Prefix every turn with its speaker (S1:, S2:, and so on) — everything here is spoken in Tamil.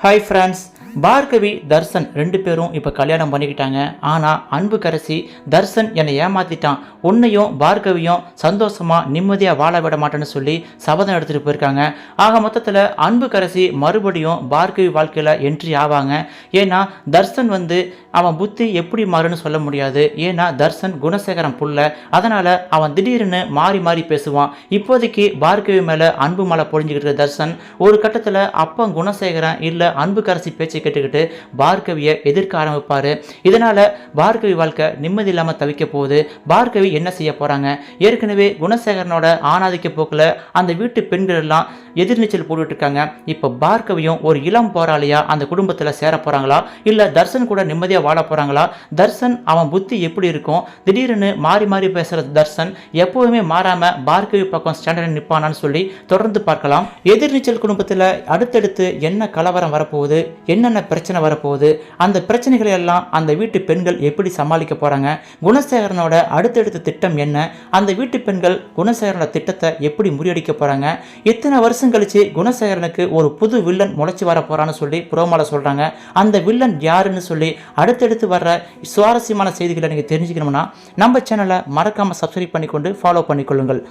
S1: ஹாய் ஃப்ரெண்ட்ஸ், பார்கவி தர்சன் ரெண்டு பேரும் இப்போ கல்யாணம் பண்ணிக்கிட்டாங்க. ஆனால் அன்புக்கரசி தர்சன் என்னை ஏமாத்திட்டான், உன்னையும் பார்கவியும் சந்தோஷமாக நிம்மதியாக வாழ விட மாட்டேன்னு சொல்லி சபதம் எடுத்துகிட்டு போயிருக்காங்க. ஆக மொத்தத்தில் அன்புக்கரசி மறுபடியும் பார்கவி வாழ்க்கையில் என்ட்ரி ஆவாங்க. ஏன்னா தர்சன் அவன் புத்தி எப்படி மாறுன்னு சொல்ல முடியாது. ஏன்னா தர்சன் குணசேகரம் புள்ள, அதனால் அவன் திடீர்னு மாறி மாறி பேசுவான். இப்போதைக்கு பார்கவி மேலே அன்பு மலை பொழிஞ்சுக்கிட்டு தர்சன் ஒரு கட்டத்தில் அப்போ குணசேகரன் இல்லை அன்புக்கரசி பேச்சை கேட்டுக்கிட்டு பார்கவியை எதிர்க்க ஆரம்பிப்பார். இதனால் பார்கவி வாழ்க்கை நிம்மதி இல்லாமல் தவிக்க போகுது. பார்கவி என்ன செய்ய போகிறாங்க? ஏற்கனவே குணசேகரனோட ஆணாதிக்க போக்கில் அந்த வீட்டு பெண்கள் எல்லாம் எதிர்நீச்சல் போட்டுட்டு இருக்காங்க. இப்போ பார்கவியும் ஒரு இளம் போராளியா அந்த குடும்பத்தில் சேர போகிறாங்களா, இல்லை தர்சன் கூட நிம்மதியாக வாழ போகிறாங்களா? தர்சன் அவன் புத்தி எப்படி இருக்கும்? திடீர்னு மாறி மாறி பேசுகிற தர்சன் எப்போவுமே மாறாமல் பார்கவி பக்கம் ஸ்டாண்டர்ட் நிற்பானான்னு சொல்லி தொடர்ந்து பார்க்கலாம். எதிர்நீச்சல் குடும்பத்தில் அடுத்தடுத்து என்ன கலவரம் வரப்போகுது, என்னென்ன பிரச்சனை வரப்போகுது, அந்த பிரச்சனைகளை எல்லாம் அந்த வீட்டு பெண்கள் எப்படி சமாளிக்க போகிறாங்க, குணசேகரனோட அடுத்தடுத்த திட்டம் என்ன, அந்த வீட்டு பெண்கள் குணசேகரனோட திட்டத்தை எப்படி முறியடிக்க போகிறாங்க, எத்தனை வருஷம் கழிச்சு குணசேகரனுக்கு ஒரு புது வில்லன் முளைச்சி வர போறான்னு சொல்லி புரோமோல சொல்றாங்க. அந்த வில்லன் யாருன்னு சொல்லி அடுத்தடுத்து வர்ற சுவாரஸ்யமான செய்திகளை நீங்க தெரிஞ்சுக்கணும்னா நம்ம சேனலை மறக்காம சப்ஸ்கிரைப் பண்ணிக்கொண்டு ஃபாலோ பண்ணிக்கொள்ளுங்கள்.